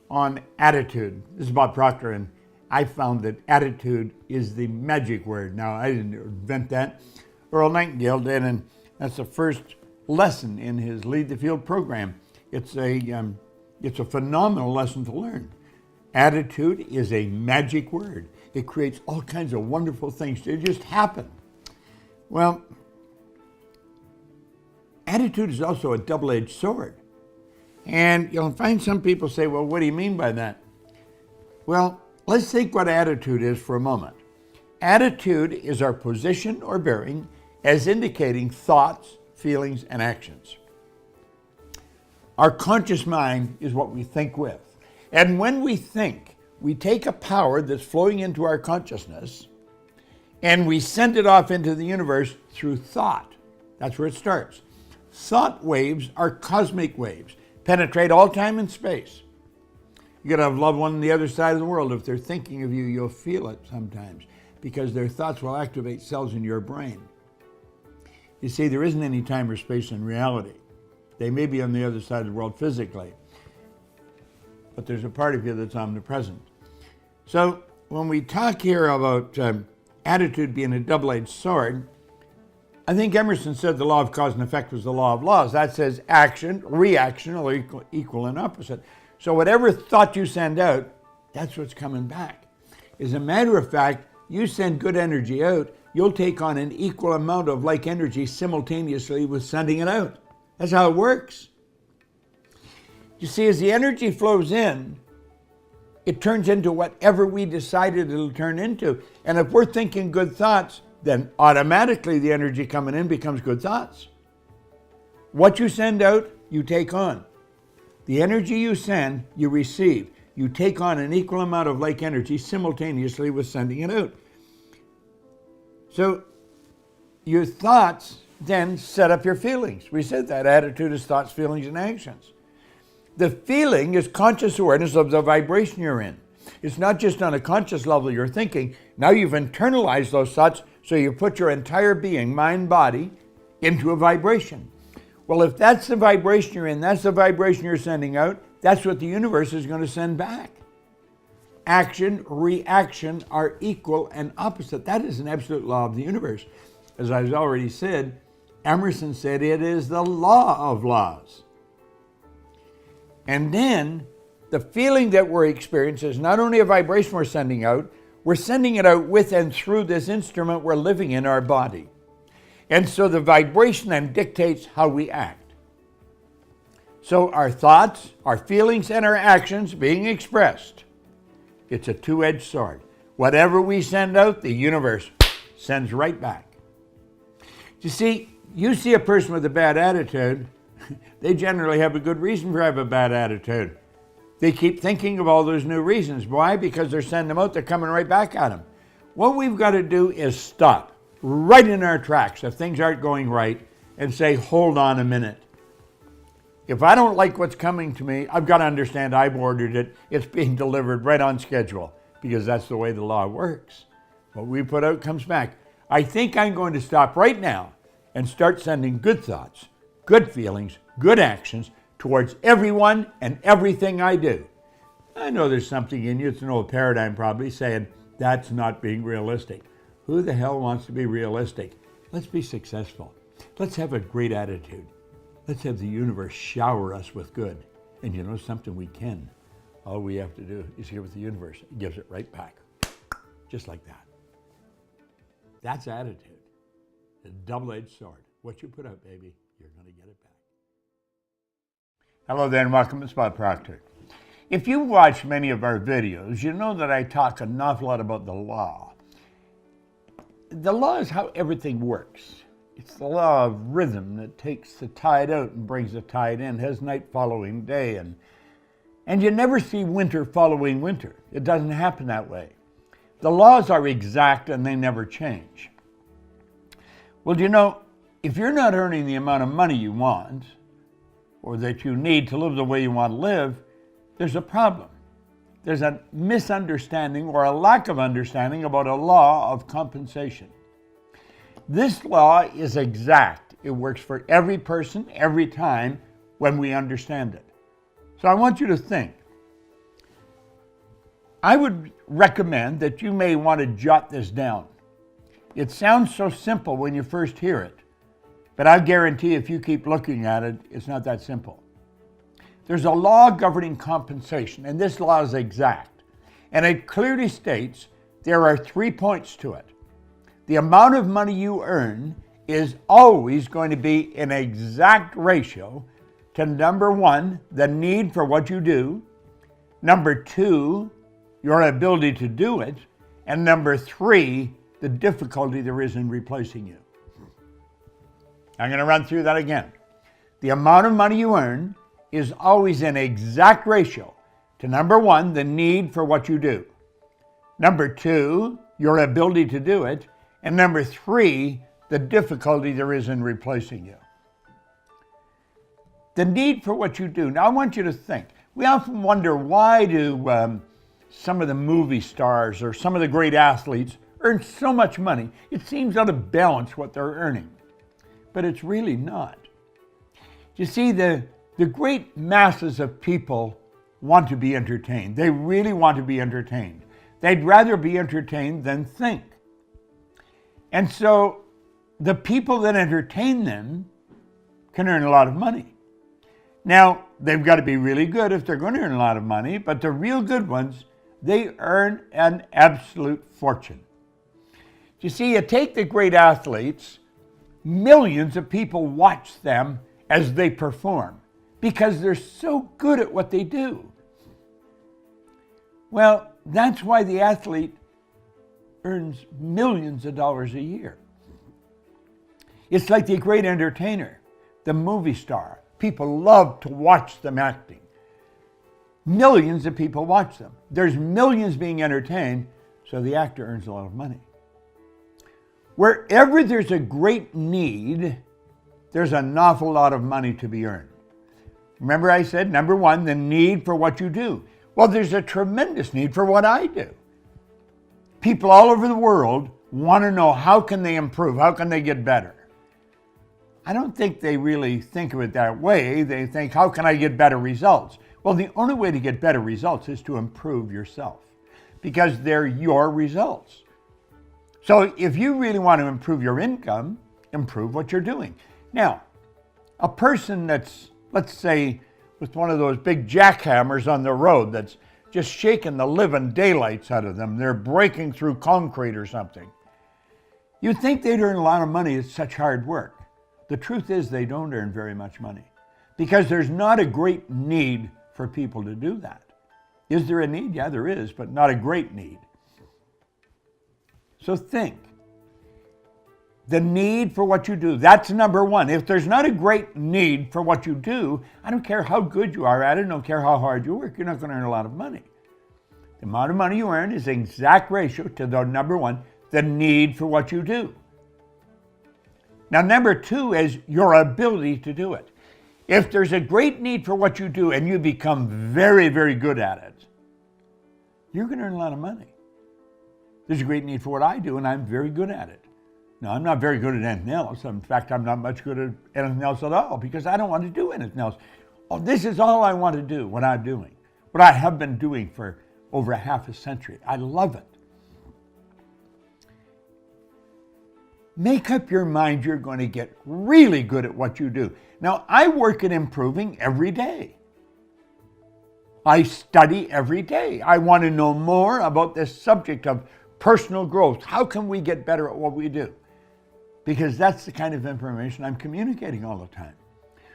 On attitude. This is Bob Proctor, and I found that attitude is the magic word. Now, I didn't invent that. Earl Nightingale did, and that's the first lesson in his Lead the Field program. It's a phenomenal lesson to learn. Attitude is a magic word. It creates all kinds of wonderful things to just happen. Well, attitude is also a double-edged sword. And you'll find some people say, well, what do you mean by that? Well, let's think what attitude is for a moment. Attitude is our position or bearing as indicating thoughts, feelings, and actions. Our conscious mind is what we think with. And when we think, we take a power that's flowing into our consciousness and we send it off into the universe through thought. That's where it starts. Thought waves are cosmic waves. Penetrate all time and space. You gotta have a loved one on the other side of the world. If they're thinking of you, you'll feel it sometimes because their thoughts will activate cells in your brain. You see, there isn't any time or space in reality. They may be on the other side of the world physically, but there's a part of you that's omnipresent. So when we talk here about attitude being a double-edged sword, I think Emerson said the law of cause and effect was the law of laws. That says action, reaction are equal and opposite. So whatever thought you send out, that's what's coming back. As a matter of fact, you send good energy out, you'll take on an equal amount of like energy simultaneously with sending it out. That's how it works. You see, as the energy flows in, it turns into whatever we decided it'll turn into. And if we're thinking good thoughts, then automatically the energy coming in becomes good thoughts. What you send out, you take on. The energy you send, you receive. You take on an equal amount of like energy simultaneously with sending it out. So your thoughts then set up your feelings. We said that attitude is thoughts, feelings, and actions. The feeling is conscious awareness of the vibration you're in. It's not just on a conscious level you're thinking. Now you've internalized those thoughts, so you put your entire being, mind, body, into a vibration. Well, if that's the vibration you're in, that's the vibration you're sending out, that's what the universe is going to send back. Action, reaction are equal and opposite. That is an absolute law of the universe. As I've already said, Emerson said it is the law of laws. And then the feeling that we're experiencing is not only a vibration we're sending it out with and through this instrument we're living in, our body. And so the vibration then dictates how we act. So our thoughts, our feelings, and our actions being expressed, it's a two-edged sword. Whatever we send out, the universe sends right back. You see a person with a bad attitude, they generally have a good reason for having a bad attitude. They keep thinking of all those new reasons. Why? Because they're sending them out, they're coming right back at them. What we've got to do is stop right in our tracks if things aren't going right and say, hold on a minute. If I don't like what's coming to me, I've got to understand I've ordered it. It's being delivered right on schedule because that's the way the law works. What we put out comes back. I think I'm going to stop right now and start sending good thoughts, good feelings, good actions towards everyone and everything I do. I know there's something in you, it's an old paradigm probably, saying that's not being realistic. Who the hell wants to be realistic? Let's be successful. Let's have a great attitude. Let's have the universe shower us with good. And you know something, we can. All we have to do is give it the universe. It gives it right back. Just like that. That's attitude. A double-edged sword. What you put out, baby, you're going to get it back. Hello there and welcome to Bob Proctor. If you watch many of our videos, you know that I talk an awful lot about the law. The law is how everything works. It's the law of rhythm that takes the tide out and brings the tide in, has night following day, and you never see winter following winter. It doesn't happen that way. The laws are exact and they never change. Well, you know, if you're not earning the amount of money you want, or that you need to live the way you want to live, there's a problem. There's a misunderstanding or a lack of understanding about a law of compensation. This law is exact. It works for every person, every time, when we understand it. So I want you to think, I would recommend that you may want to jot this down. It sounds so simple when you first hear it, but I guarantee if you keep looking at it, it's not that simple. There's a law governing compensation, and this law is exact. And it clearly states there are 3 points to it. The amount of money you earn is always going to be an exact ratio to number 1, the need for what you do, number 2, your ability to do it, and number 3, the difficulty there is in replacing you. I'm going to run through that again. The amount of money you earn is always an exact ratio to number 1, the need for what you do, number 2, your ability to do it, and number 3, the difficulty there is in replacing you. The need for what you do. Now I want you to think. We often wonder, why do some of the movie stars or some of the great athletes earn so much money? It seems out of balance what they're earning, but it's really not. You see, the great masses of people want to be entertained. They really want to be entertained. They'd rather be entertained than think. And so the people that entertain them can earn a lot of money. Now, they've got to be really good if they're going to earn a lot of money, but the real good ones, they earn an absolute fortune. You see, you take the great athletes, millions of people watch them as they perform because they're so good at what they do. Well, that's why the athlete earns millions of dollars a year. It's like the great entertainer, the movie star. People love to watch them acting. Millions of people watch them. There's millions being entertained, so the actor earns a lot of money. Wherever there's a great need, there's an awful lot of money to be earned. Remember I said, number 1, the need for what you do. Well, there's a tremendous need for what I do. People all over the world want to know, how can they improve? How can they get better? I don't think they really think of it that way. They think, how can I get better results? Well, the only way to get better results is to improve yourself, because they're your results. So if you really want to improve your income, improve what you're doing. Now, a person that's, let's say, with one of those big jackhammers on the road that's just shaking the living daylights out of them, they're breaking through concrete or something, you'd think they'd earn a lot of money. It's such hard work. The truth is they don't earn very much money because there's not a great need for people to do that. Is there a need? Yeah, there is, but not a great need. So think. The need for what you do, that's number 1. If there's not a great need for what you do, I don't care how good you are at it, I don't care how hard you work, you're not going to earn a lot of money. The amount of money you earn is the exact ratio to the number 1, the need for what you do. Now, number 2 is your ability to do it. If there's a great need for what you do and you become very, very good at it, you're going to earn a lot of money. There's a great need for what I do, and I'm very good at it. Now, I'm not very good at anything else. In fact, I'm not much good at anything else at all because I don't want to do anything else. Oh, this is all I want to do, what I'm doing, what I have been doing for over half a century. I love it. Make up your mind you're going to get really good at what you do. Now, I work at improving every day. I study every day. I want to know more about this subject of personal growth. How can we get better at what we do? Because that's the kind of information I'm communicating all the time.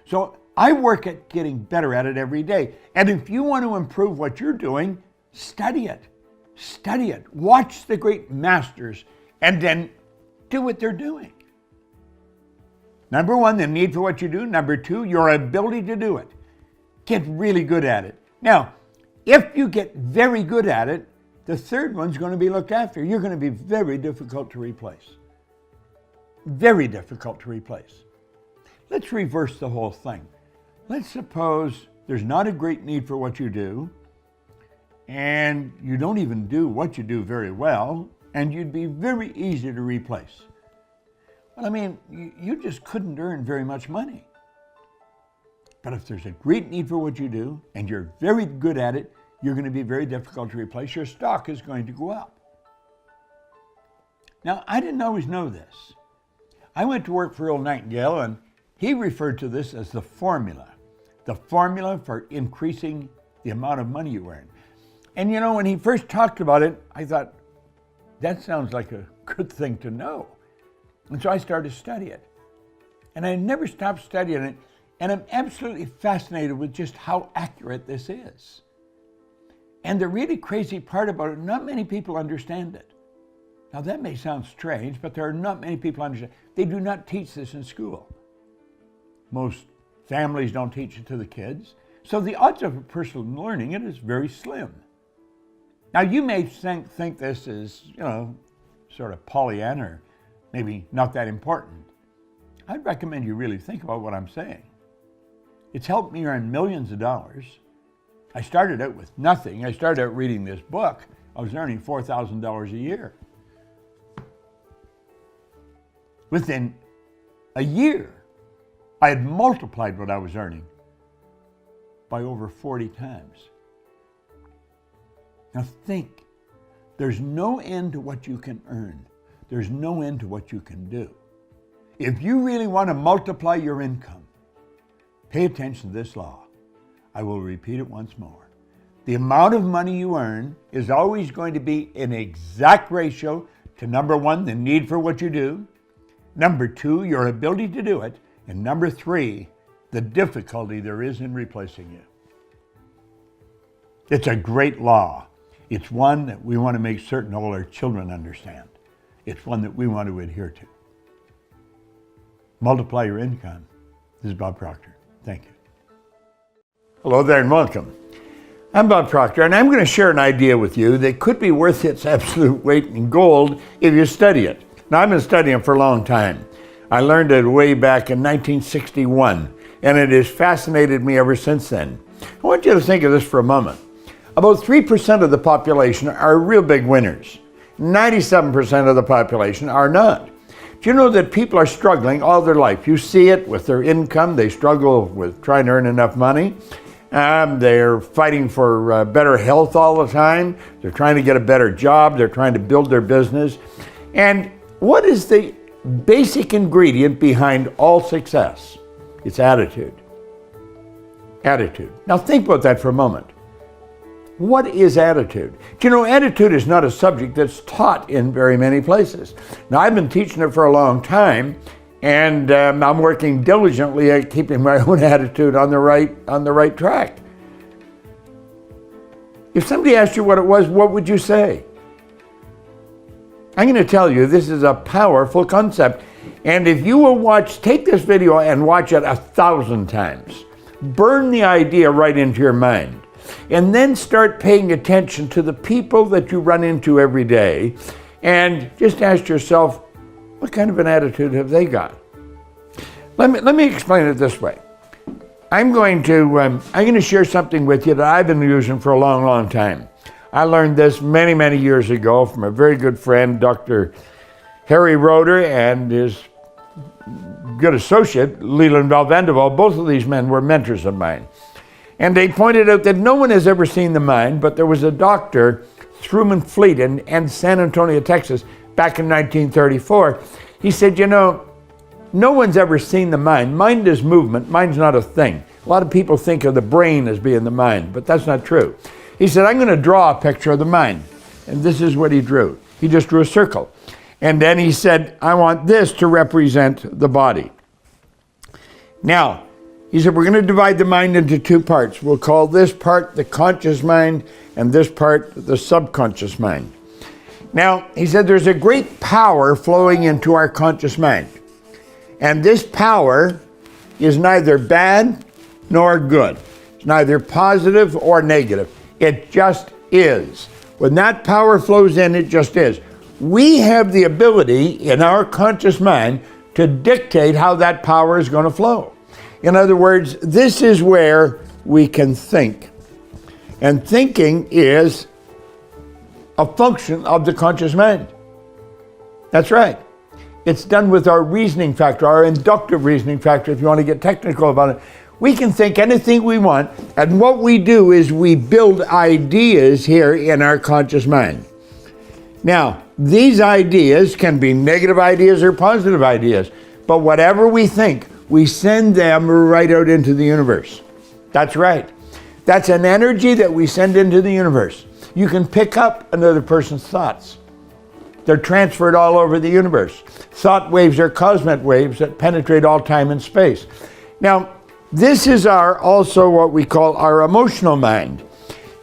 So I work at getting better at it every day. And if you want to improve what you're doing, study it. Study it. Watch the great masters and then do what they're doing. Number 1, the need for what you do. Number 2, your ability to do it. Get really good at it. Now, if you get very good at it, the third one's going to be looked after. You're going to be very difficult to replace. Very difficult to replace. Let's reverse the whole thing. Let's suppose there's not a great need for what you do, and you don't even do what you do very well, and you'd be very easy to replace. Well, I mean, you just couldn't earn very much money. But if there's a great need for what you do, and you're very good at it, you're going to be very difficult to replace. Your stock is going to go up. Now, I didn't always know this. I went to work for Earl Nightingale, and he referred to this as the formula for increasing the amount of money you earn. And you know, when he first talked about it, I thought, that sounds like a good thing to know. And so I started to study it. And I never stopped studying it, and I'm absolutely fascinated with just how accurate this is. And the really crazy part about it, not many people understand it. Now that may sound strange, but there are not many people who understand. They do not teach this in school. Most families don't teach it to the kids. So the odds of a person learning it is very slim. Now you may think this is, sort of Pollyanna, or maybe not that important. I'd recommend you really think about what I'm saying. It's helped me earn millions of dollars. I started out with nothing. I started out reading this book. I was earning $4,000 a year. Within a year, I had multiplied what I was earning by over 40 times. Now think, there's no end to what you can earn. There's no end to what you can do. If you really want to multiply your income, pay attention to this law. I will repeat it once more. The amount of money you earn is always going to be in exact ratio to number one, the need for what you do, number two, your ability to do it, and number three, the difficulty there is in replacing you. It's a great law. It's one that we want to make certain all our children understand. It's one that we want to adhere to. Multiply your income. This is Bob Proctor. Thank you. Hello there and welcome. I'm Bob Proctor, and I'm going to share an idea with you that could be worth its absolute weight in gold if you study it. Now, I've been studying it for a long time. I learned it way back in 1961, and it has fascinated me ever since then. I want you to think of this for a moment. About 3% of the population are real big winners. 97% of the population are not. Do you know that people are struggling all their life? You see it with their income. They struggle with trying to earn enough money. They're fighting for better health all the time. They're trying to get a better job. They're trying to build their business. And what is the basic ingredient behind all success? It's attitude. Attitude. Now think about that for a moment. What is attitude? Do you know, attitude is not a subject that's taught in very many places. Now, I've been teaching it for a long time, and I'm working diligently at keeping my own attitude on the right track. If somebody asked you what it was, what would you say? I'm going to tell you, this is a powerful concept. And if you will take this video and watch it 1,000 times, burn the idea right into your mind. And then start paying attention to the people that you run into every day and just ask yourself, what kind of an attitude have they got? Let me explain it this way. I'm going to share something with you that I've been using for a long, long time. I learned this many, many years ago from a very good friend, Dr. Harry Roeder, and his good associate, Leland Valvendeval. Both of these men were mentors of mine. And they pointed out that no one has ever seen the mind, but there was a doctor, Truman Fleet, in San Antonio, Texas, back in 1934. He said, no one's ever seen the mind. Mind is movement. Mind's not a thing. A lot of people think of the brain as being the mind, but that's not true. He said, I'm going to draw a picture of the mind. And this is what he drew. He just drew a circle. And then he said, I want this to represent the body. Now, he said, we're going to divide the mind into two parts. We'll call this part the conscious mind and this part the subconscious mind. Now, he said there's a great power flowing into our conscious mind. And this power is neither bad nor good. It's neither positive or negative. It just is. When that power flows in, it just is. We have the ability in our conscious mind to dictate how that power is going to flow. In other words, this is where we can think. And thinking is a function of the conscious mind. That's right. It's done with our reasoning factor, our inductive reasoning factor, if you want to get technical about it. We can think anything we want, and what we do is we build ideas here in our conscious mind. Now, these ideas can be negative ideas or positive ideas, but whatever we think, we send them right out into the universe. That's right. That's an energy that we send into the universe. You can pick up another person's thoughts. They're transferred all over the universe. Thought waves are cosmic waves that penetrate all time and space. Now, this is also what we call our emotional mind.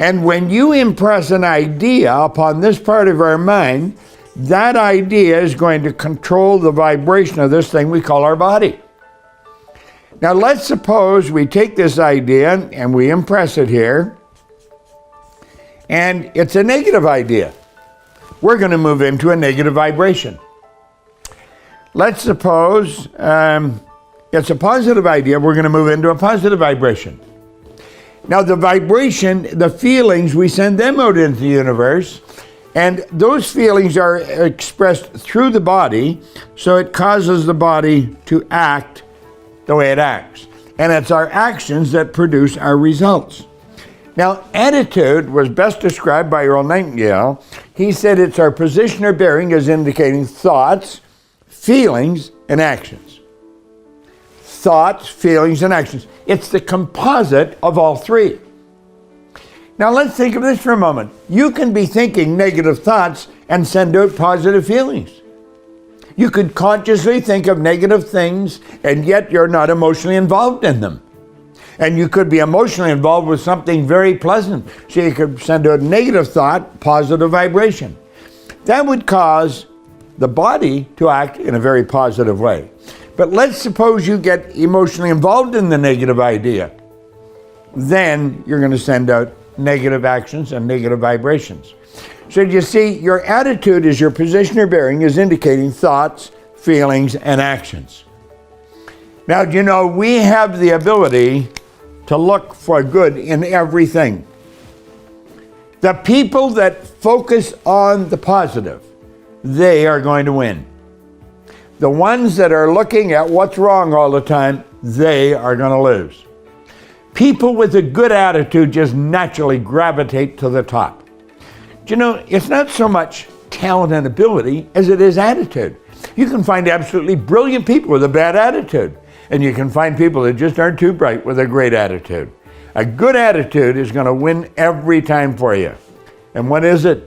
And when you impress an idea upon this part of our mind, that idea is going to control the vibration of this thing we call our body. Now, let's suppose we take this idea and we impress it here, and it's a negative idea. We're going to move into a negative vibration. Let's suppose it's a positive idea. We're going to move into a positive vibration. Now, the vibration, the feelings, we send them out into the universe, and those feelings are expressed through the body, so it causes the body to act the way it acts. And it's our actions that produce our results. Now, attitude was best described by Earl Nightingale. He said it's our position or bearing as indicating thoughts, feelings, and actions. Thoughts, feelings, and actions. It's the composite of all three. Now, let's think of this for a moment. You can be thinking negative thoughts and send out positive feelings. You could consciously think of negative things, and yet you're not emotionally involved in them. And you could be emotionally involved with something very pleasant. So you could send out a negative thought, positive vibration. That would cause the body to act in a very positive way. But let's suppose you get emotionally involved in the negative idea. Then you're going to send out negative actions and negative vibrations. So you see, your attitude is your position or bearing is indicating thoughts, feelings, and actions. Now, you know, we have the ability to look for good in everything. The people that focus on the positive, they are going to win. The ones that are looking at what's wrong all the time, they are going to lose. People with a good attitude just naturally gravitate to the top. Do you know, it's not so much talent and ability as it is attitude. You can find absolutely brilliant people with a bad attitude, and you can find people that just aren't too bright with a great attitude. A good attitude is going to win every time for you. And what is it?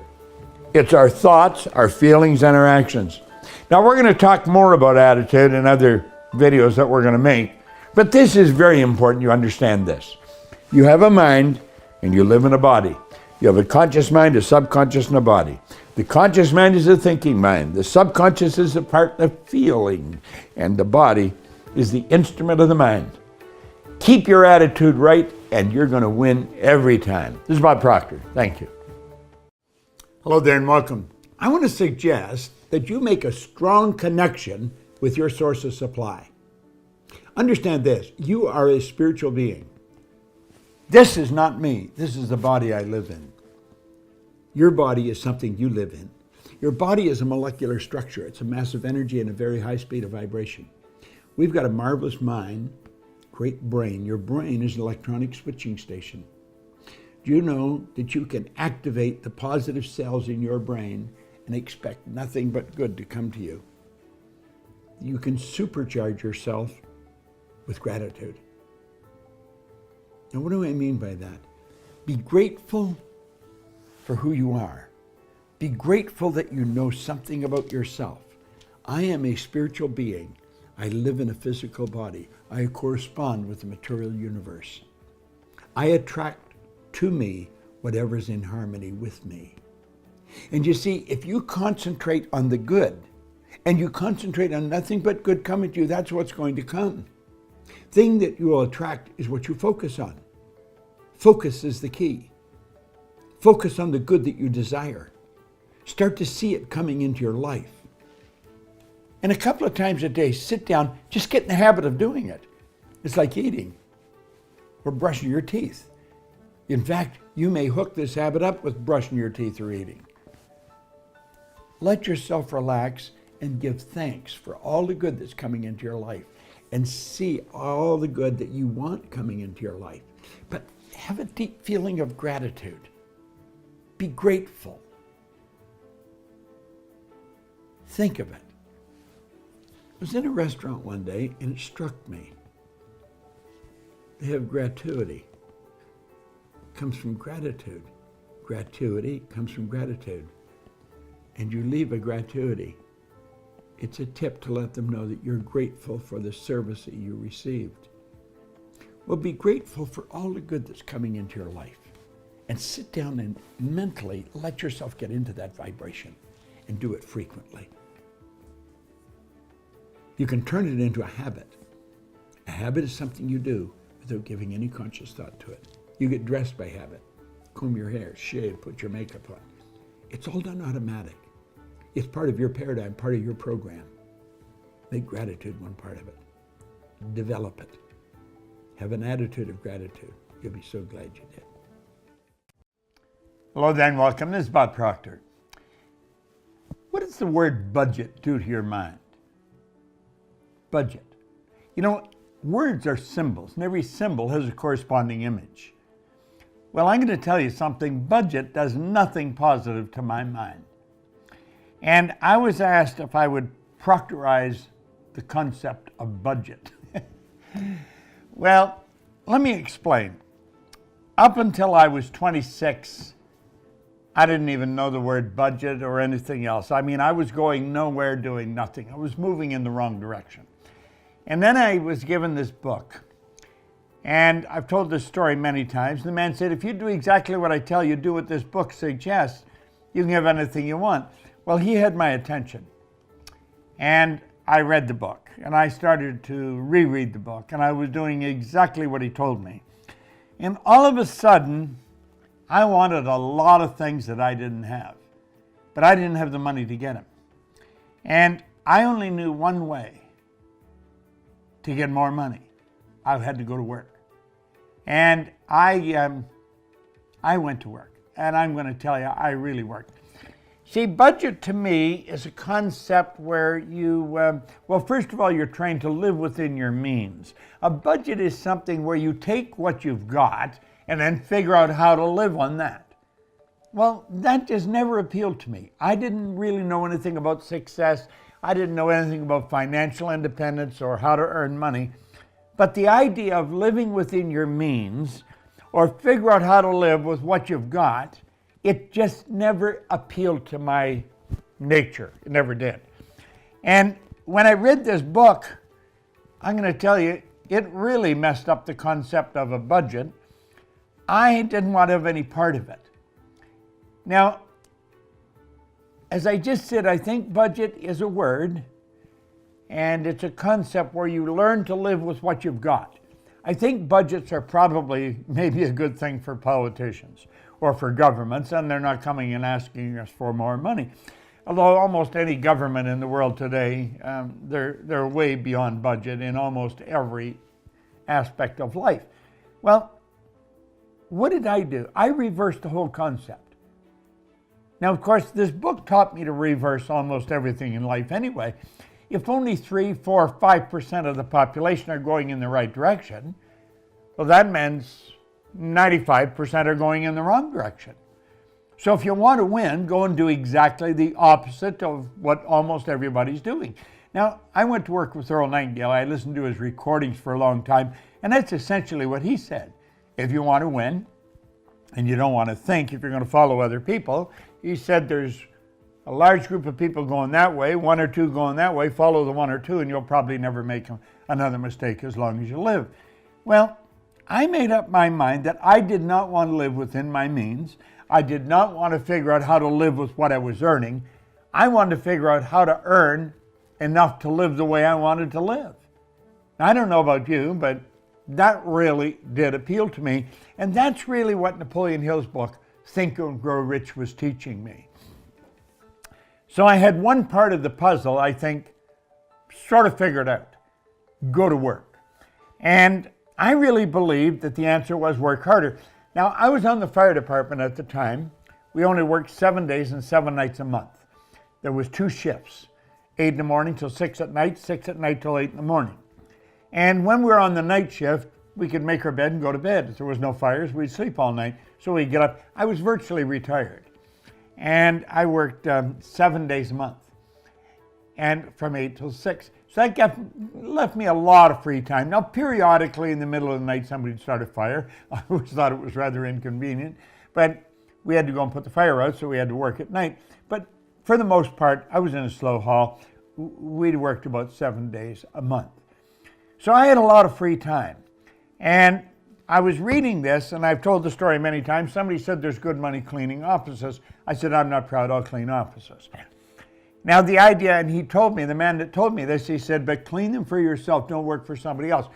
It's our thoughts, our feelings, and our actions. Now, we're going to talk more about attitude in other videos that we're going to make, but this is very important you understand this. You have a mind, and you live in a body. You have a conscious mind, a subconscious, and a body. The conscious mind is a thinking mind. The subconscious is a part of feeling, and the body is the instrument of the mind. Keep your attitude right, and you're going to win every time. This is Bob Proctor. Thank you. Hello there, and welcome. I want to suggest that you make a strong connection with your source of supply. Understand this, you are a spiritual being. This is not me. This is the body I live in. Your body is something you live in. Your body is a molecular structure. It's a mass of energy and a very high speed of vibration. We've got a marvelous mind, great brain. Your brain is an electronic switching station. Do you know that you can activate the positive cells in your brain and expect nothing but good to come to you? You can supercharge yourself with gratitude. Now, what do I mean by that? Be grateful for who you are. Be grateful that you know something about yourself. I am a spiritual being. I live in a physical body. I correspond with the material universe. I attract to me whatever's in harmony with me. And you see, if you concentrate on the good, and you concentrate on nothing but good coming to you, that's what's going to come. Thing that you will attract is what you focus on. Focus is the key. Focus on the good that you desire. Start to see it coming into your life. And a couple of times a day, sit down, just get in the habit of doing it. It's like eating or brushing your teeth. In fact, you may hook this habit up with brushing your teeth or eating. Let yourself relax and give thanks for all the good that's coming into your life. and see all the good that you want coming into your life. But have a deep feeling of gratitude. Be grateful. Think of it. I was in a restaurant one day and it struck me. They have gratuity. It comes from gratitude. Gratuity comes from gratitude. And you leave a gratuity. It's a tip to let them know that you're grateful for the service that you received. Well, be grateful for all the good that's coming into your life. And sit down and mentally let yourself get into that vibration and do it frequently. You can turn it into a habit. A habit is something you do without giving any conscious thought to it. You get dressed by habit. Comb your hair, shave, put your makeup on. It's all done automatic. It's part of your paradigm, part of your program. Make gratitude one part of it. Develop it. Have an attitude of gratitude. You'll be so glad you did. Hello there and welcome. This is Bob Proctor. What does the word budget do to your mind? Budget. You know, words are symbols, and every symbol has a corresponding image. Well, I'm going to tell you something. Budget does nothing positive to my mind. And I was asked if I would proctorize the concept of budget. Well, let me explain. Up until I was 26, I didn't even know the word budget or anything else. I mean, I was going nowhere, doing nothing. I was moving in the wrong direction. And then I was given this book. And I've told this story many times. The man said, if you do exactly what I tell you do what this book suggests, you can have anything you want. Well, he had my attention. And I read the book. And I started to reread the book. And I was doing exactly what he told me. And all of a sudden, I wanted a lot of things that I didn't have. But I didn't have the money to get them. And I only knew one way to get more money. I had to go to work. And I went to work. And I'm going to tell you, I really worked. See, budget to me is a concept where you, well, first of all, you're trying to live within your means. A budget is something where you take what you've got and then figure out how to live on that. Well, that just never appealed to me. I didn't really know anything about success. I didn't know anything about financial independence or how to earn money. But the idea of living within your means or figure out how to live with what you've got, it just never appealed to my nature. It never did. And when I read this book, I'm going to tell you, it really messed up the concept of a budget. I didn't want to have any part of it. Now, as I just said, I think budget is a word, and it's a concept where you learn to live with what you've got. I think budgets are probably maybe a good thing for politicians or for governments, and they're not coming and asking us for more money. Although almost any government in the world today, they're way beyond budget in almost every aspect of life. Well, what did I do? I reversed the whole concept. Now, of course, this book taught me to reverse almost everything in life anyway. If only 3, 4, 5% of the population are going in the right direction, well, that means 95% are going in the wrong direction. So if you want to win, go and do exactly the opposite of what almost everybody's doing. Now, I went to work with Earl Nightingale. I listened to his recordings for a long time, and that's essentially what he said. If you want to win, and you don't want to think if you're going to follow other people, he said there's a large group of people going that way, 1 or 2 going that way, follow the 1 or 2, and you'll probably never make another mistake as long as you live. Well, I made up my mind that I did not want to live within my means. I did not want to figure out how to live with what I was earning. I wanted to figure out how to earn enough to live the way I wanted to live. Now, I don't know about you, but that really did appeal to me. And that's really what Napoleon Hill's book, Think and Grow Rich, was teaching me. So I had one part of the puzzle, I think, sort of figured out. Go to work. And I really believed that the answer was work harder. Now, I was on the fire department at the time. We only worked 7 days and 7 nights a month. There was 2 shifts, 8 in the morning till 6 at night, 6 at night till 8 in the morning. And when we were on the night shift, we could make our bed and go to bed. If there was no fires, we'd sleep all night. So we'd get up. I was virtually retired. And I worked 7 days a month, and from 8 till 6. So that left me a lot of free time. Now, periodically in the middle of the night, somebody would start a fire. I always thought it was rather inconvenient, but we had to go and put the fire out, so we had to work at night. But for the most part, I was in a slow haul. We'd worked about 7 days a month. So I had a lot of free time. And I was reading this, and I've told the story many times. Somebody said there's good money cleaning offices. I said, I'm not proud, I'll clean offices. Now the idea, and he told me, the man that told me this, he said, but clean them for yourself, don't work for somebody else.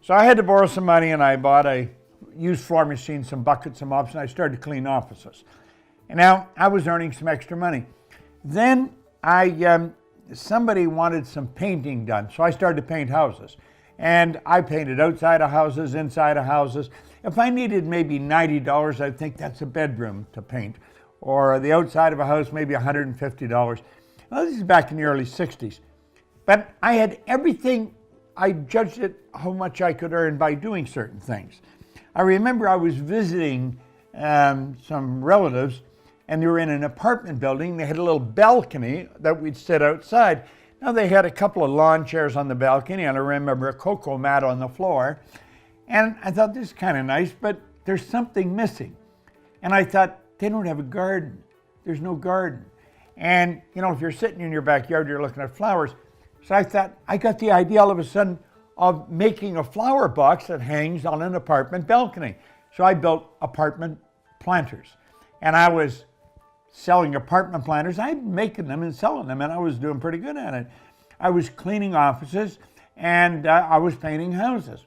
So I had to borrow some money, and I bought a used floor machine, some buckets, some mops, and I started to clean offices. And now I was earning some extra money. Then somebody wanted some painting done, so I started to paint houses. And I painted outside of houses, inside of houses. If I needed maybe $90, I'd think that's a bedroom to paint. Or the outside of a house, maybe $150. Well, this is back in the early 60s. But I had everything, I judged it how much I could earn by doing certain things. I remember I was visiting some relatives, and they were in an apartment building. They had a little balcony that we'd sit outside. Now they had a couple of lawn chairs on the balcony, and I remember a cocoa mat on the floor. And I thought, this is kind of nice, but there's something missing. And I thought, they don't have a garden. There's no garden. And, you know, if you're sitting in your backyard, you're looking at flowers. So I thought, I got the idea all of a sudden of making a flower box that hangs on an apartment balcony. So I built apartment planters. And I was selling apartment planters. I'm making them and selling them, and I was doing pretty good at it. I was cleaning offices, and I was painting houses.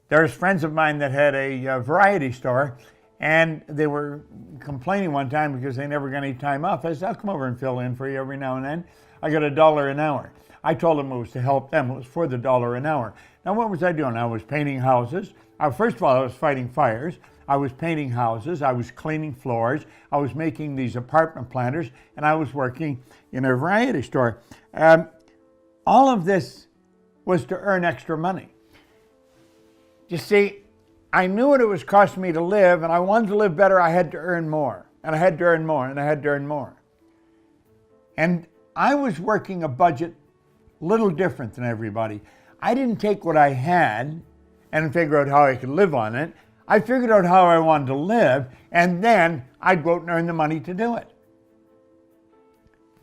There's friends of mine that had a variety store, and they were complaining one time because they never got any time off. I said, I'll come over and fill in for you every now and then. I got $1 an hour. I told them it was to help them. It was for the $1 an hour. Now, what was I doing? I was painting houses. First of all, I was fighting fires. I was painting houses, I was cleaning floors, I was making these apartment planters, and I was working in a variety store. All of this was to earn extra money. You see, I knew what it was costing me to live, and I wanted to live better. I had to earn more, and I had to earn more, and I had to earn more. And I was working a budget a little different than everybody. I didn't take what I had and figure out how I could live on it. I figured out how I wanted to live, and then I'd go out and earn the money to do it.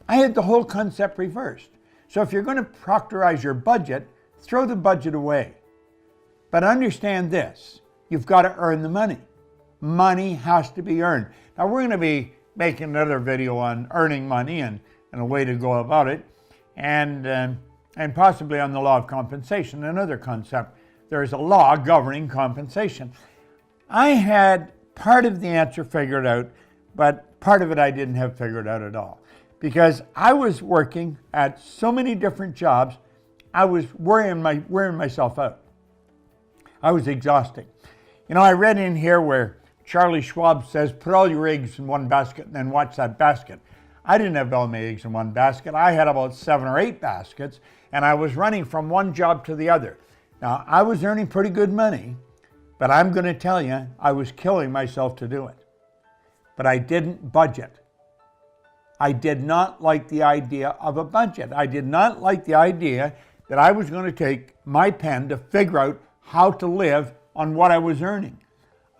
I had the whole concept reversed. So if you're going to proctorize your budget, throw the budget away. But understand this, you've got to earn the money. Money has to be earned. Now we're going to be making another video on earning money and a way to go about it, and possibly on the law of compensation, another concept. There's a law governing compensation. I had part of the answer figured out, but part of it I didn't have figured out at all. Because I was working at so many different jobs, I was wearing myself out. I was exhausting. You know, I read in here where Charlie Schwab says, put all your eggs in one basket and then watch that basket. I didn't have all my eggs in one basket. I had about 7 or 8 baskets, and I was running from one job to the other. Now, I was earning pretty good money, but I'm going to tell you, I was killing myself to do it. But I didn't budget. I did not like the idea of a budget. I did not like the idea that I was going to take my pen to figure out how to live on what I was earning.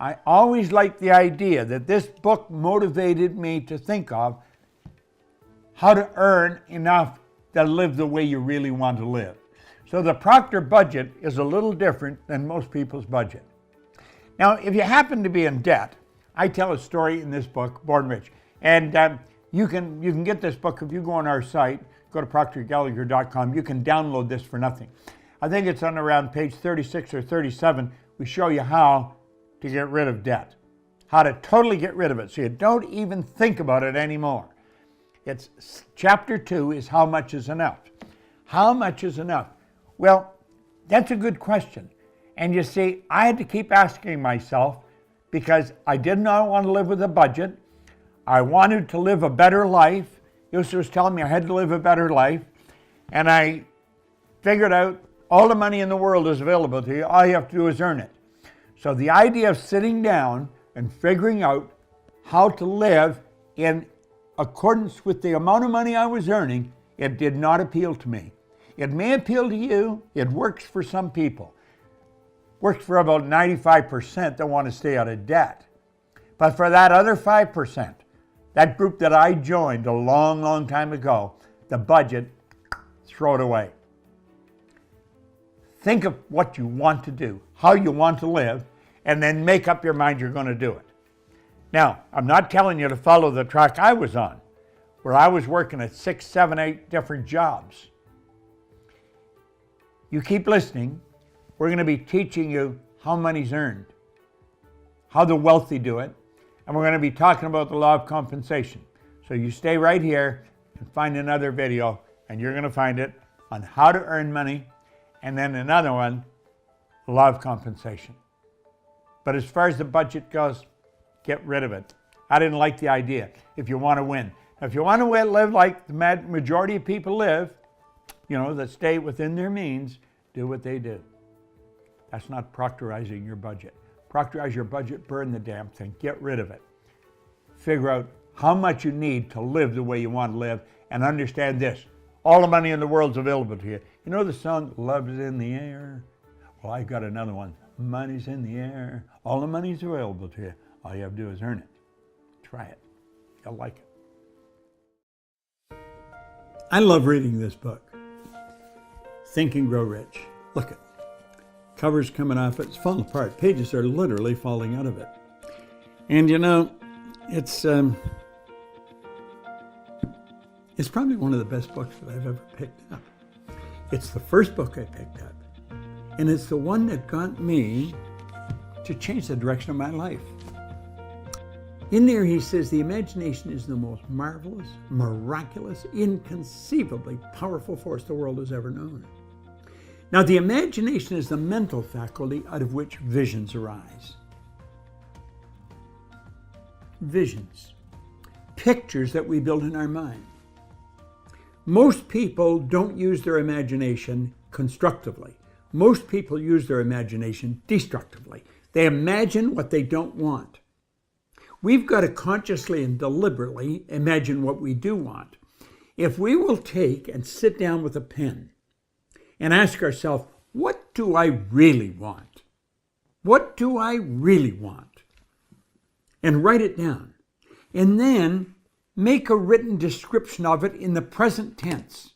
I always liked the idea that this book motivated me to think of how to earn enough to live the way you really want to live. So the Proctor budget is a little different than most people's budget. Now, if you happen to be in debt, I tell a story in this book, Born Rich. And you can get this book if you go on our site, go to proctorgallagher.com. You can download this for nothing. I think it's on around page 36 or 37. We show you how to get rid of debt, how to totally get rid of it so you don't even think about it anymore. It's chapter 2 is how much is enough. How much is enough? Well, that's a good question. And you see, I had to keep asking myself because I did not want to live with a budget. I wanted to live a better life. Yusuf was telling me I had to live a better life. And I figured out All the money in the world is available to you. All you have to do is earn it. So the idea of sitting down and figuring out how to live in accordance with the amount of money I was earning, it did not appeal to me. It may appeal to you. It works for some people. Works for about 95% that want to stay out of debt. But for that other 5%, that group that I joined a long, long time ago, the budget, throw it away. Think of what you want to do, how you want to live, and then make up your mind you're going to do it. Now, I'm not telling you to follow the track I was on, where I was working at 6, 7, 8 different jobs. You keep listening. We're going to be teaching you how money's earned, how the wealthy do it, and we're going to be talking about the law of compensation. So you stay right here and find another video, and you're going to find it on how to earn money, and then another one, the law of compensation. But as far as the budget goes, get rid of it. I didn't like the idea if you want to win. If you want to live like the majority of people live, that stay within their means, do what they do. That's not proctorizing your budget. Proctorize your budget, burn the damn thing, get rid of it. Figure out how much you need to live the way you want to live, and understand this. All the money in the world's available to you. You know the song, Love is in the Air? Well, I've got another one. Money's in the air. All the money's available to you. All you have to do is earn it. Try it. You'll like it. I love reading this book. Think and Grow Rich. Look at cover's coming off. It's falling apart. Pages are literally falling out of it. And it's probably one of the best books that I've ever picked up. It's the first book I picked up. And it's the one that got me to change the direction of my life. In there he says, the imagination is the most marvelous, miraculous, inconceivably powerful force the world has ever known. Now, the imagination is the mental faculty out of which visions arise. Visions. Pictures that we build in our mind. Most people don't use their imagination constructively. Most people use their imagination destructively. They imagine what they don't want. We've got to consciously and deliberately imagine what we do want. If we will take and sit down with a pen and ask ourselves, what do I really want? What do I really want? And write it down. And then make a written description of it in the present tense.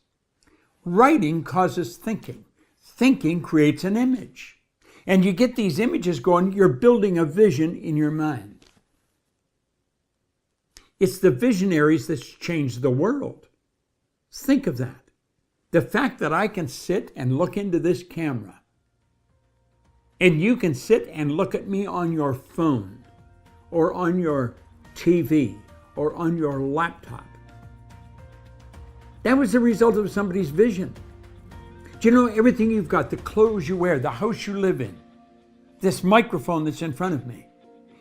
Writing causes thinking. Thinking creates an image. And you get these images going, you're building a vision in your mind. It's the visionaries that's changed the world. Think of that. The fact that I can sit and look into this camera, and you can sit and look at me on your phone, or on your TV, or on your laptop. That was the result of somebody's vision. Do you know everything you've got, the clothes you wear, the house you live in, this microphone that's in front of me?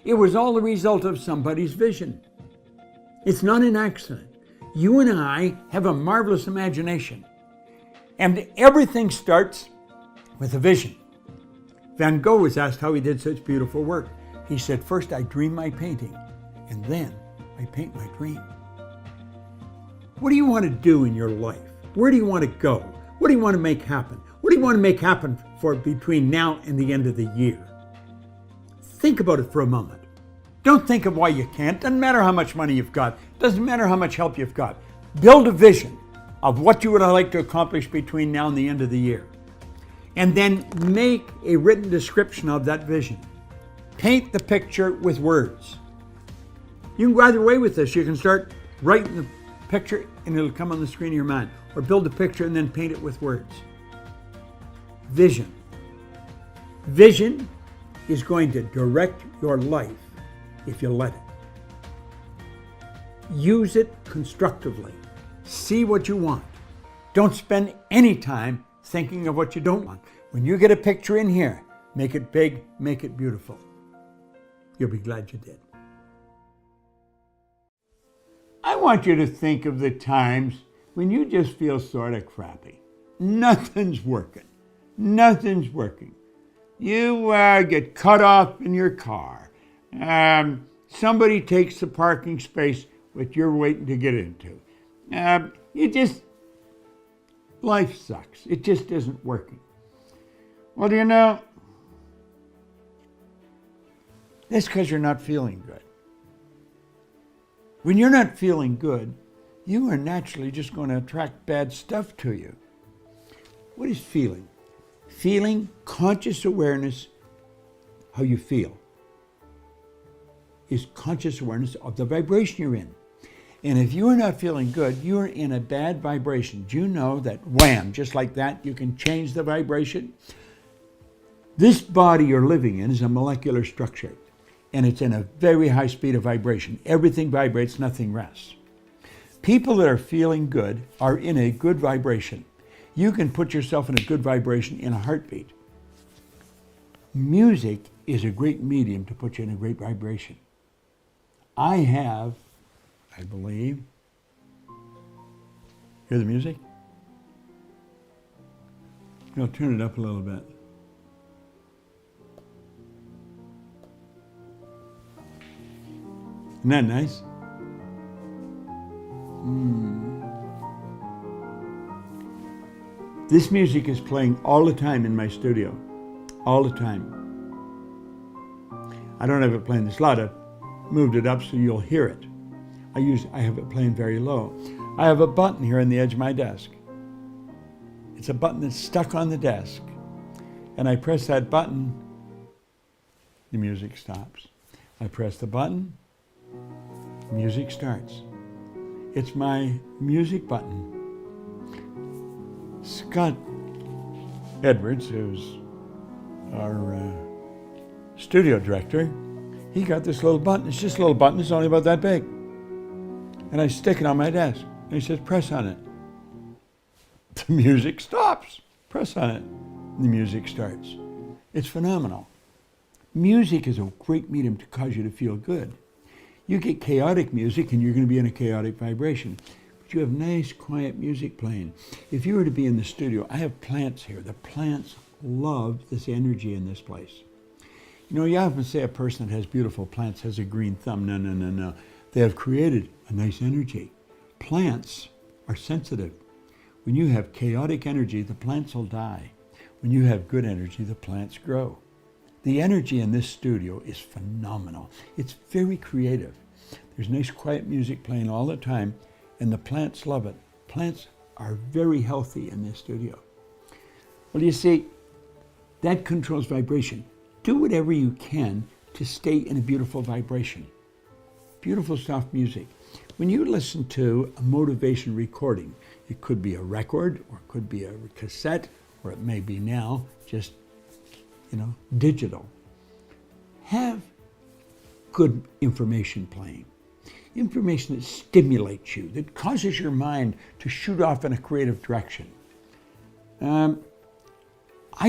It was all the result of somebody's vision. It's not an accident. You and I have a marvelous imagination. And everything starts with a vision. Van Gogh was asked how he did such beautiful work. He said, first I dream my painting, and then I paint my dream. What do you want to do in your life? Where do you want to go? What do you want to make happen? What do you want to make happen for between now and the end of the year? Think about it for a moment. Don't think of why you can't. Doesn't matter how much money you've got. Doesn't matter how much help you've got. Build a vision of what you would like to accomplish between now and the end of the year. And then make a written description of that vision. Paint the picture with words. You can go either way with this. You can start writing the picture and it'll come on the screen of your mind. Or build a picture and then paint it with words. Vision. Vision is going to direct your life if you let it. Use it constructively. See what you want. Don't spend any time thinking of what you don't want. When you get a picture in here, make it big, make it beautiful. You'll be glad you did. I want you to think of the times when you just feel sort of crappy. Nothing's working. Nothing's working. You get cut off in your car. Somebody takes the parking space that you're waiting to get into. Life sucks. It just isn't working. Well, that's because you're not feeling good. When you're not feeling good, you are naturally just going to attract bad stuff to you. What is feeling? Feeling, conscious awareness, how you feel, is conscious awareness of the vibration you're in. And if you are not feeling good, you're in a bad vibration. Do you know that wham, just like that, you can change the vibration? This body you're living in is a molecular structure, and it's in a very high speed of vibration. Everything vibrates, nothing rests. People that are feeling good are in a good vibration. You can put yourself in a good vibration in a heartbeat. Music is a great medium to put you in a great vibration. I have, I believe, hear the music? I'll turn it up a little bit. Isn't that nice? This music is playing all the time in my studio. All the time. I don't have it playing this loud. I've moved it up so you'll hear it. I have it playing very low. I have a button here on the edge of my desk. It's a button that's stuck on the desk. And I press that button, the music stops. I press the button, the music starts. It's my music button. Scott Edwards, who's our studio director, he got this little button. It's just a little button. It's only about that big. And I stick it on my desk. And he says, press on it. The music stops. Press on it. The music starts. It's phenomenal. Music is a great medium to cause you to feel good. You get chaotic music and you're going to be in a chaotic vibration. But you have nice, quiet music playing. If you were to be in the studio, I have plants here. The plants love this energy in this place. You know, you often say a person that has beautiful plants has a green thumb. No, no, no, no. They have created a nice energy. Plants are sensitive. When you have chaotic energy, the plants will die. When you have good energy, the plants grow. The energy in this studio is phenomenal. It's very creative. There's nice quiet music playing all the time, and the plants love it. Plants are very healthy in this studio. Well, you see, that controls vibration. Do whatever you can to stay in a beautiful vibration. Beautiful soft music. When you listen to a motivation recording, it could be a record, or it could be a cassette, or it may be now just, digital. Have good information playing. Information that stimulates you, that causes your mind to shoot off in a creative direction. I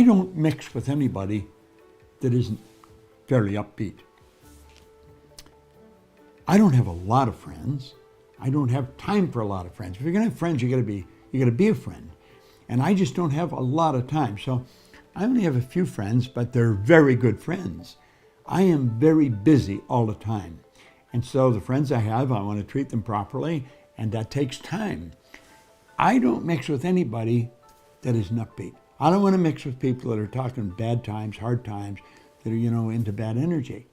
don't mix with anybody that isn't fairly upbeat. I don't have a lot of friends. I don't have time for a lot of friends. If you're going to have friends, you got to be a friend. And I just don't have a lot of time. So I only have a few friends, but they're very good friends. I am very busy all the time. And so the friends I have, I want to treat them properly, and that takes time. I don't mix with anybody that isn't upbeat. I don't want to mix with people that are talking bad times, hard times, that are, into bad energy.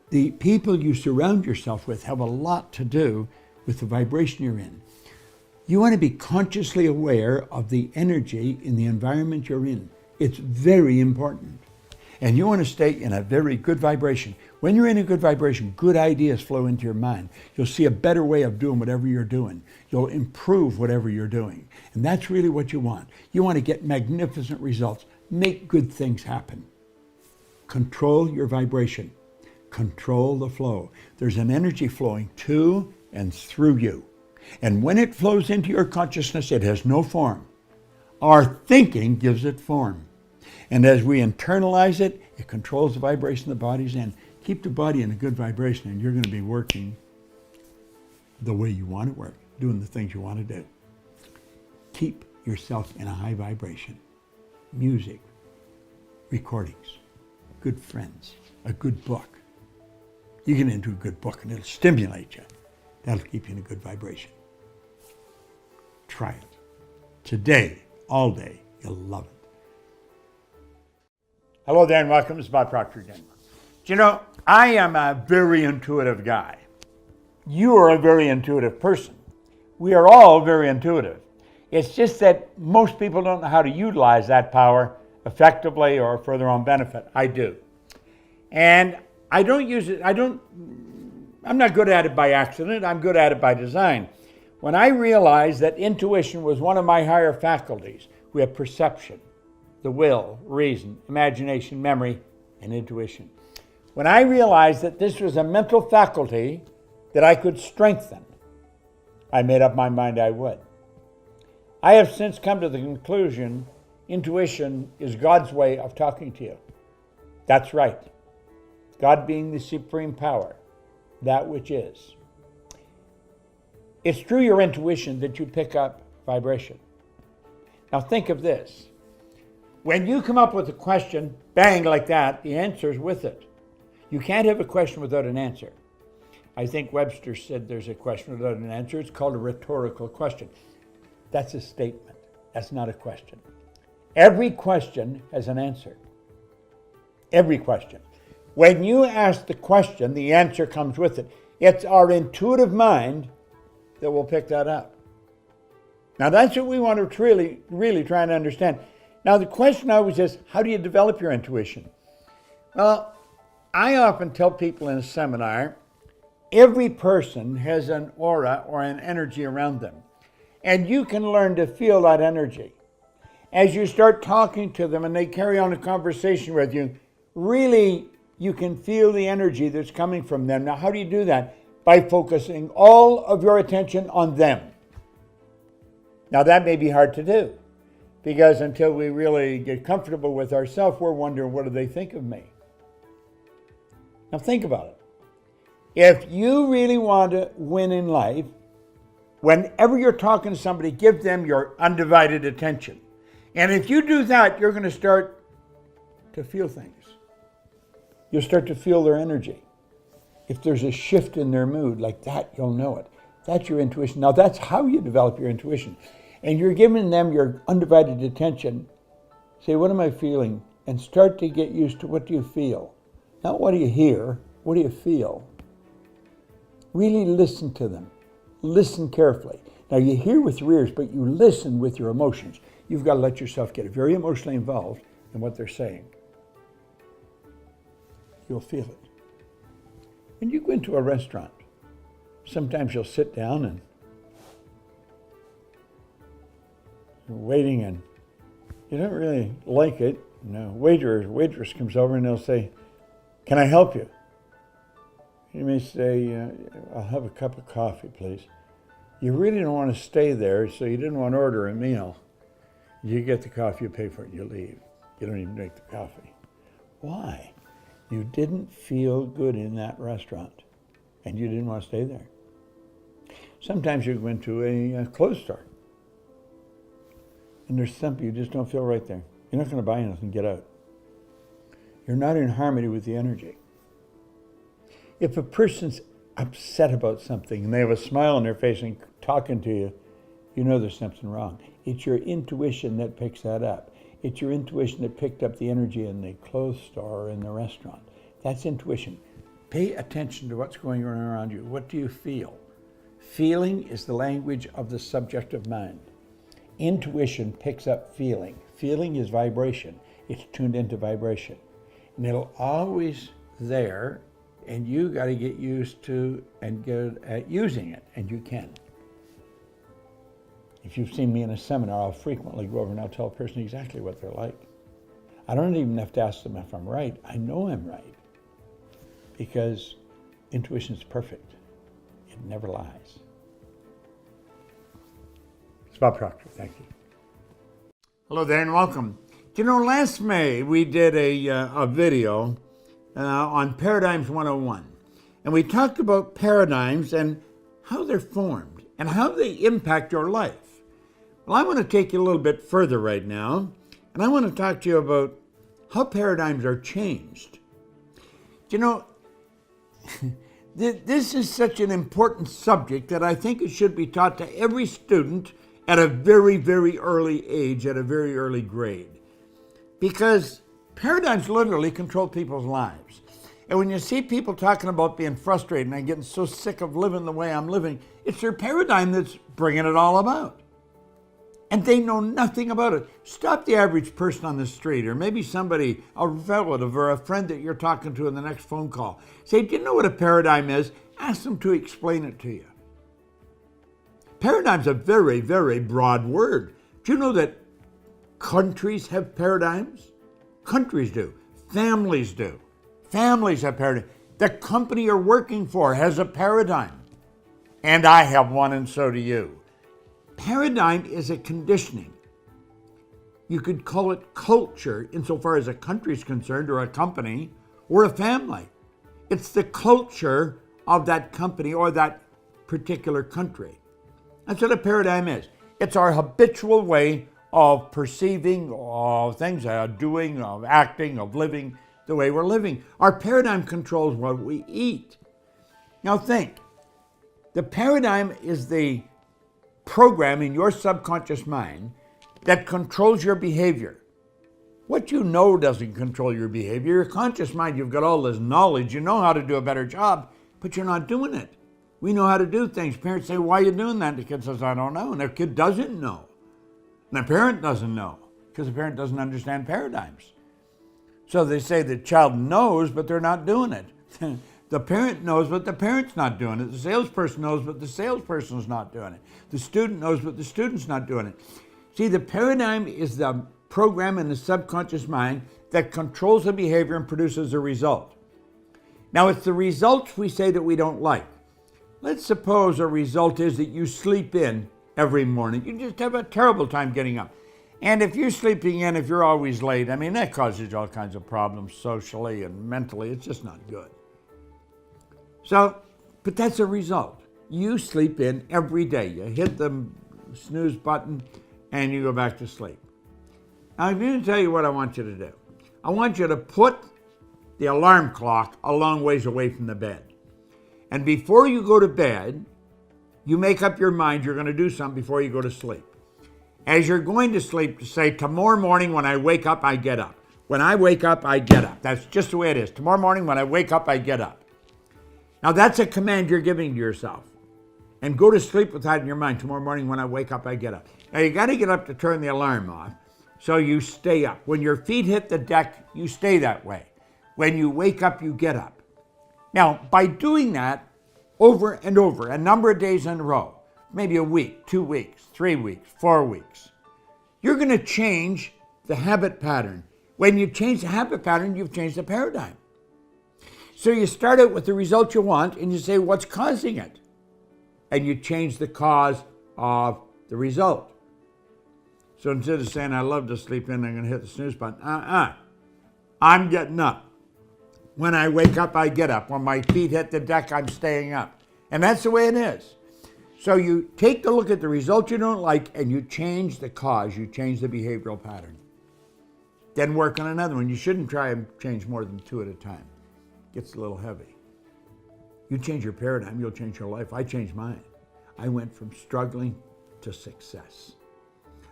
The people you surround yourself with have a lot to do with the vibration you're in. You want to be consciously aware of the energy in the environment you're in. It's very important. And you want to stay in a very good vibration. When you're in a good vibration, good ideas flow into your mind. You'll see a better way of doing whatever you're doing. You'll improve whatever you're doing. And that's really what you want. You want to get magnificent results. Make good things happen. Control your vibration. Control the flow. There's an energy flowing to and through you. And when it flows into your consciousness, it has no form. Our thinking gives it form. And as we internalize it, it controls the vibration the body's in. Keep the body in a good vibration, and you're going to be working the way you want to work, doing the things you want to do. Keep yourself in a high vibration. music, recordings, good friends, a good book. You get into a good book and it'll stimulate you. That'll keep you in a good vibration. Try it. Today, all day, you'll love it. Hello there and welcome. This is Bob Proctor again. Do you know, I am a very intuitive guy. You are a very intuitive person. We are all very intuitive. It's just that most people don't know how to utilize that power effectively or for their own benefit. I do. And I don't use it, I'm not good at it by accident, I'm good at it by design. When I realized that intuition was one of my higher faculties, we have perception, the will, reason, imagination, memory, and intuition. When I realized that this was a mental faculty that I could strengthen, I made up my mind I would. I have since come to the conclusion intuition is God's way of talking to you. That's right. God being the supreme power, that which is. It's through your intuition that you pick up vibration. Now think of this. When you come up with a question, bang, like that, the answer is with it. You can't have a question without an answer. I think Webster said there's a question without an answer. It's called a rhetorical question. That's a statement. That's not a question. Every question has an answer. Every question. When you ask the question, the answer comes with it. It's our intuitive mind that will pick that up. Now that's what we want to really try and understand. Now the question always is, how do you develop your intuition? Well, I often tell people in a seminar, every person has an aura or an energy around them. And you can learn to feel that energy. As you start talking to them and they carry on a conversation with you, really you can feel the energy that's coming from them. Now, how do you do that? By focusing all of your attention on them. Now, that may be hard to do because until we really get comfortable with ourselves, we're wondering, what do they think of me? Now, think about it. If you really want to win in life, whenever you're talking to somebody, give them your undivided attention. And if you do that, you're going to start to feel things. You'll start to feel their energy. If there's a shift in their mood like that, you'll know it. That's your intuition. Now, that's how you develop your intuition. And you're giving them your undivided attention. Say, what am I feeling? And start to get used to, what do you feel? Not what do you hear, what do you feel? Really listen to them. Listen carefully. Now, you hear with your ears, but you listen with your emotions. You've got to let yourself get very emotionally involved in what they're saying. You'll feel it. When you go into a restaurant, sometimes you'll sit down and you're waiting and you don't really like it. Waiter or waitress comes over and they'll say, "Can I help you?" You may say, "I'll have a cup of coffee, please." You really don't want to stay there, so you didn't want to order a meal. You get the coffee, you pay for it, you leave. You don't even drink the coffee. Why? You didn't feel good in that restaurant, and you didn't want to stay there. Sometimes you go into a clothes store, and there's something you just don't feel right there. You're not going to buy anything, get out. You're not in harmony with the energy. If a person's upset about something and they have a smile on their face and talking to you, you know there's something wrong. It's your intuition that picks that up. It's your intuition that picked up the energy in the clothes store or in the restaurant. That's intuition. Pay attention to what's going on around you. What do you feel? Feeling is the language of the subjective mind. Intuition picks up feeling. Feeling is vibration. It's tuned into vibration. And it'll always there, and you got to get used to and good at using it, and you can. If you've seen me in a seminar, I'll frequently go over and I'll tell a person exactly what they're like. I don't even have to ask them if I'm right. I know I'm right because intuition is perfect. It never lies. It's Bob Proctor. Thank you. Hello there and welcome. You know, last May we did a video on Paradigms 101. And we talked about paradigms and how they're formed and how they impact your life. Well, I want to take you a little bit further right now And I want to talk to you about how paradigms are changed. You know, this is such an important subject that I think it should be taught to every student at a very, very early age, at a very early grade. Because paradigms literally control people's lives. And when you see people talking about being frustrated and I'm getting so sick of living the way I'm living, it's their paradigm that's bringing it all about. And they know nothing about it. Stop the average person on the street, or maybe somebody, a relative or a friend that you're talking to in the next phone call. Say, do you know what a paradigm is? Ask them to explain it to you. Paradigm's a very, very broad word. Do you know that countries have paradigms? Countries do. Families do. Families have paradigms. The company you're working for has a paradigm. And I have one, and so do you. Paradigm is a conditioning. You could call it culture insofar as a country is concerned, or a company, or a family. It's the culture of that company or that particular country. That's what a paradigm is. It's our habitual way of perceiving, of things, doing, of acting, of living the way we're living. Our paradigm controls what we eat. Now think, the paradigm is the program in your subconscious mind that controls your behavior. What you know doesn't control your behavior. Your conscious mind, you've got all this knowledge, you know how to do a better job, but you're not doing it. We know how to do things. Parents say, why are you doing that? The kid says, I don't know. And their kid doesn't know. And the parent doesn't know, because the parent doesn't understand paradigms. So they say the child knows, but they're not doing it. The parent knows, but the parent's not doing it. The salesperson knows, but the salesperson's not doing it. The student knows, but the student's not doing it. See, the paradigm is the program in the subconscious mind that controls the behavior and produces a result. Now, it's the results we say that we don't like. Let's suppose a result is that you sleep in every morning. You just have a terrible time getting up. And if you're sleeping in, if you're always late, I mean, that causes you all kinds of problems socially and mentally. It's just not good. So, but that's a result. You sleep in every day. You hit the snooze button and you go back to sleep. Now, I'm going to tell you what I want you to do. I want you to put the alarm clock a long ways away from the bed. And before you go to bed, you make up your mind you're going to do something before you go to sleep. As you're going to sleep, to say, tomorrow morning when I wake up, I get up. When I wake up, I get up. That's just the way it is. Tomorrow morning when I wake up, I get up. Now that's a command you're giving to yourself. And go to sleep with that in your mind. Tomorrow morning when I wake up, I get up. Now you got to get up to turn the alarm off, so you stay up. When your feet hit the deck, you stay that way. When you wake up, you get up. Now, by doing that over and over, a number of days in a row, maybe a week, 2 weeks, 3 weeks, 4 weeks, you're going to change the habit pattern. When you change the habit pattern, you've changed the paradigm. So you start out with the result you want and you say, what's causing it? And you change the cause of the result. So instead of saying, I love to sleep in, I'm going to hit the snooze button. I'm getting up. When I wake up, I get up. When my feet hit the deck, I'm staying up. And that's the way it is. So you take a look at the result you don't like and you change the cause. You change the behavioral pattern. Then work on another one. You shouldn't try and change more than 2 at a time. Gets a little heavy. You change your paradigm, you'll change your life. I changed mine. I went from struggling to success.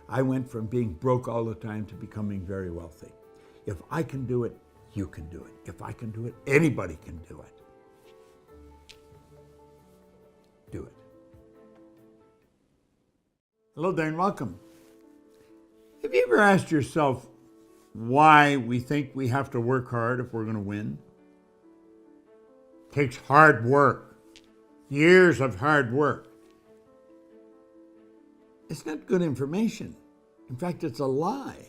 I went from being broke all the time to becoming very wealthy. If I can do it, you can do it. If I can do it, anybody can do it. Do it. Hello there and welcome. Have you ever asked yourself why we think we have to work hard if we're going to win? It takes hard work, years of hard work. It's not good information. In fact, it's a lie.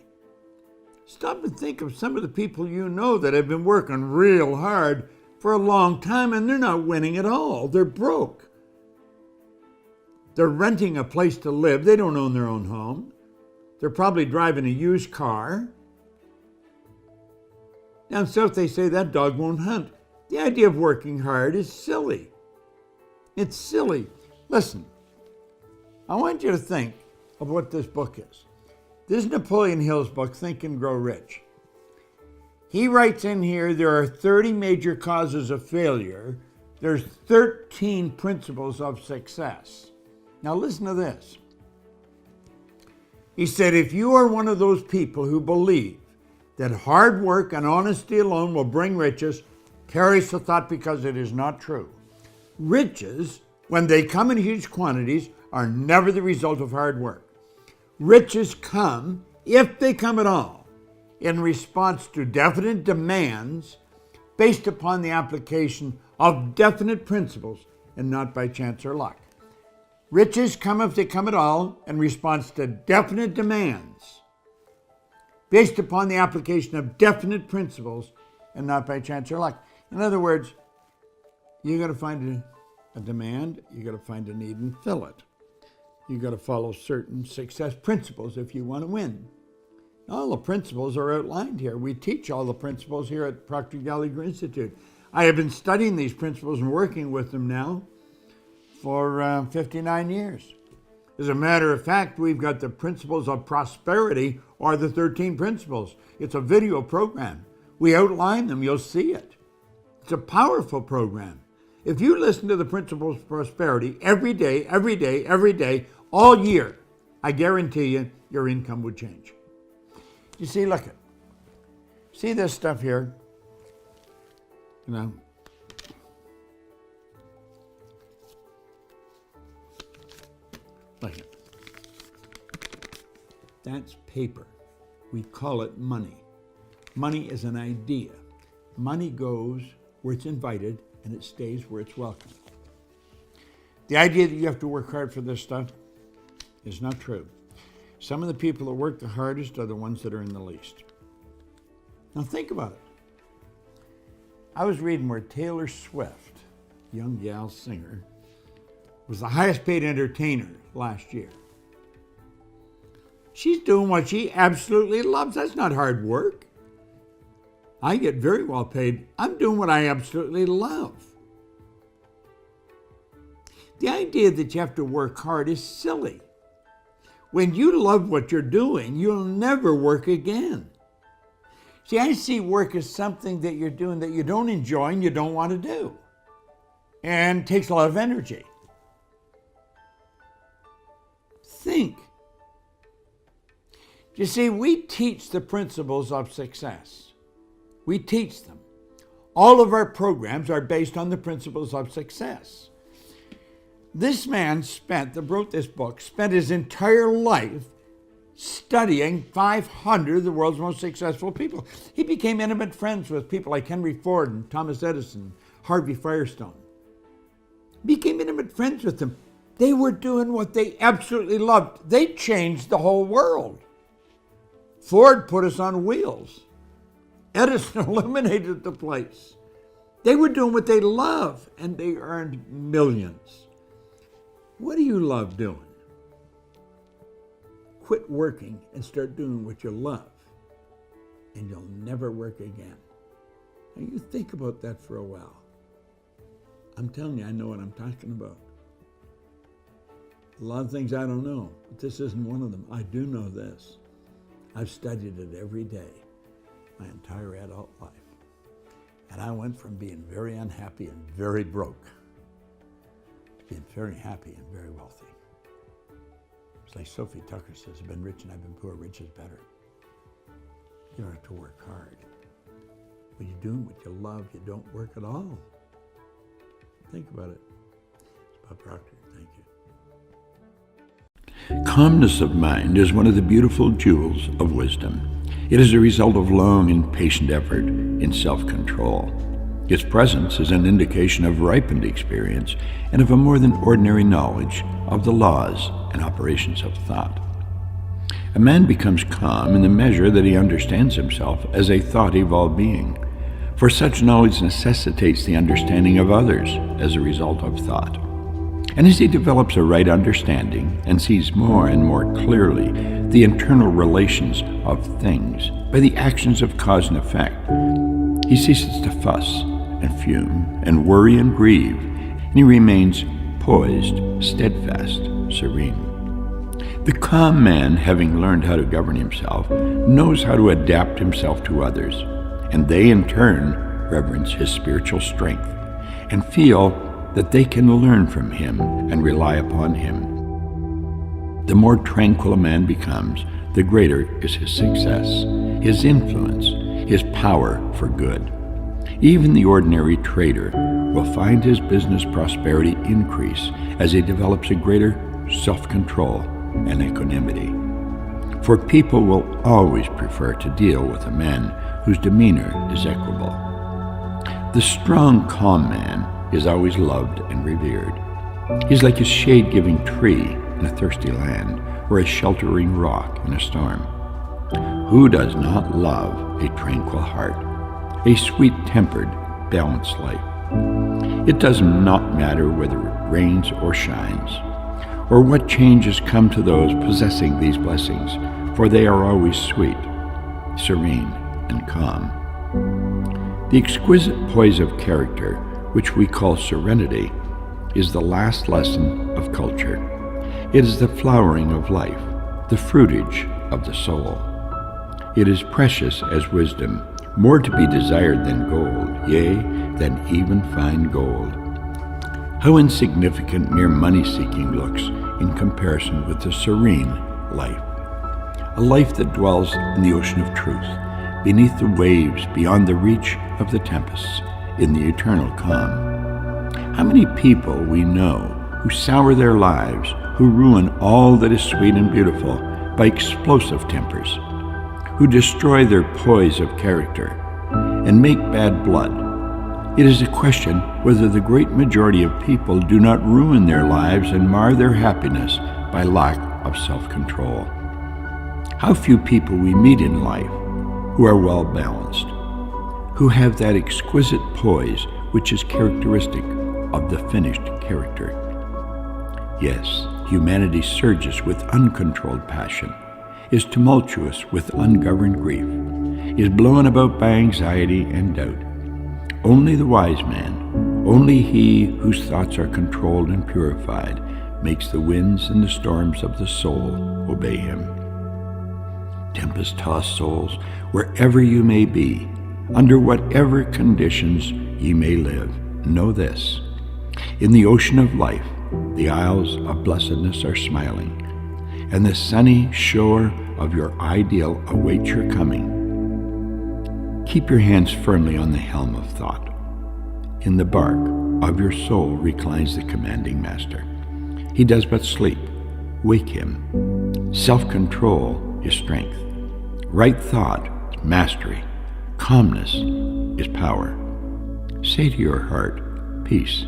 Stop and think of some of the people you know that have been working real hard for a long time and they're not winning at all. They're broke. They're renting a place to live. They don't own their own home. They're probably driving a used car. Down south they say that dog won't hunt. The idea of working hard is silly. It's silly. Listen, I want you to think of what this book is. This is Napoleon Hill's book, Think and Grow Rich. He writes in here, there are 30 major causes of failure. There's 13 principles of success. Now listen to this. He said, if you are one of those people who believe that hard work and honesty alone will bring riches, perish the thought, because it is not true. Riches, when they come in huge quantities, are never the result of hard work. Riches come, if they come at all, in response to definite demands based upon the application of definite principles and not by chance or luck. Riches come, if they come at all, in response to definite demands based upon the application of definite principles and not by chance or luck. In other words, you got to find a demand, you got to find a need and fill it. You got to follow certain success principles if you want to win. All the principles are outlined here. We teach all the principles here at Proctor Gallagher Institute. I have been studying these principles and working with them now for 59 years. As a matter of fact, we've got the principles of prosperity, or the 13 principles. It's a video program. We outline them, you'll see it. It's a powerful program. If you listen to the principles of prosperity every day, all year, I guarantee you, your income would change. You see, look at, see this stuff here? You know, look at, that's paper. We call it money. Money is an idea. Money goes where it's invited and it stays where it's welcome. The idea that you have to work hard for this stuff is not true. Some of the people that work the hardest are the ones that are in the least. Now think about it. I was reading where Taylor Swift, young gal singer, was the highest paid entertainer last year. She's doing what she absolutely loves. That's not hard work. I get very well paid. I'm doing what I absolutely love. The idea that you have to work hard is silly. When you love what you're doing, you'll never work again. See, I see work as something that you're doing that you don't enjoy and you don't want to do. And takes a lot of energy. Think. You see, we teach the principles of success. We teach them. All of our programs are based on the principles of success. This man that wrote this book, spent his entire life studying 500 of the world's most successful people. He became intimate friends with people like Henry Ford and Thomas Edison, Harvey Firestone. Became intimate friends with them. They were doing what they absolutely loved. They changed the whole world. Ford put us on wheels. Edison illuminated the place. They were doing what they love, and they earned millions. What do you love doing? Quit working and start doing what you love, and you'll never work again. Now you think about that for a while. I'm telling you, I know what I'm talking about. A lot of things I don't know, but this isn't one of them. I do know this. I've studied it every day, my entire adult life. And I went from being very unhappy and very broke to being very happy and very wealthy. It's like Sophie Tucker says, I've been rich and I've been poor. Rich is better. You don't have to work hard. When you're doing what you love, you don't work at all. Think about it. It's Bob Proctor. Thank you. Calmness of mind is one of the beautiful jewels of wisdom. It is a result of long and patient effort in self-control. Its presence is an indication of ripened experience and of a more than ordinary knowledge of the laws and operations of thought. A man becomes calm in the measure that he understands himself as a thought-evolved being, for such knowledge necessitates the understanding of others as a result of thought. And as he develops a right understanding and sees more and more clearly the internal relations of things by the actions of cause and effect, he ceases to fuss and fume and worry and grieve, and he remains poised, steadfast, serene. The calm man, having learned how to govern himself, knows how to adapt himself to others, and they in turn reverence his spiritual strength and feel that they can learn from him and rely upon him. The more tranquil a man becomes, the greater is his success, his influence, his power for good. Even the ordinary trader will find his business prosperity increase as he develops a greater self-control and equanimity. For people will always prefer to deal with a man whose demeanor is equable. The strong, calm man is always loved and revered. He's like a shade-giving tree in a thirsty land, or a sheltering rock in a storm. Who does not love a tranquil heart, a sweet-tempered, balanced life? It does not matter whether it rains or shines, or what changes come to those possessing these blessings, for they are always sweet, serene, and calm. The exquisite poise of character, which we call serenity, is the last lesson of culture. It is the flowering of life, the fruitage of the soul. It is precious as wisdom, more to be desired than gold, yea, than even fine gold. How insignificant mere money-seeking looks in comparison with the serene life. A life that dwells in the ocean of truth, beneath the waves, beyond the reach of the tempests, in the eternal calm. How many people we know who sour their lives, who ruin all that is sweet and beautiful by explosive tempers, who destroy their poise of character and make bad blood. It is a question whether the great majority of people do not ruin their lives and mar their happiness by lack of self-control. How few people we meet in life who are well balanced, who have that exquisite poise which is characteristic of the finished character. Yes, humanity surges with uncontrolled passion, is tumultuous with ungoverned grief, is blown about by anxiety and doubt. Only the wise man, only he whose thoughts are controlled and purified, makes the winds and the storms of the soul obey him. Tempest-tossed souls, wherever you may be, under whatever conditions ye may live, know this: in the ocean of life, the isles of blessedness are smiling, and the sunny shore of your ideal awaits your coming. Keep your hands firmly on the helm of thought. In the bark of your soul reclines the commanding master. He does but sleep. Wake him. Self-control is strength. Right thought is mastery. Calmness is power. Say to your heart, peace,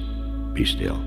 be still.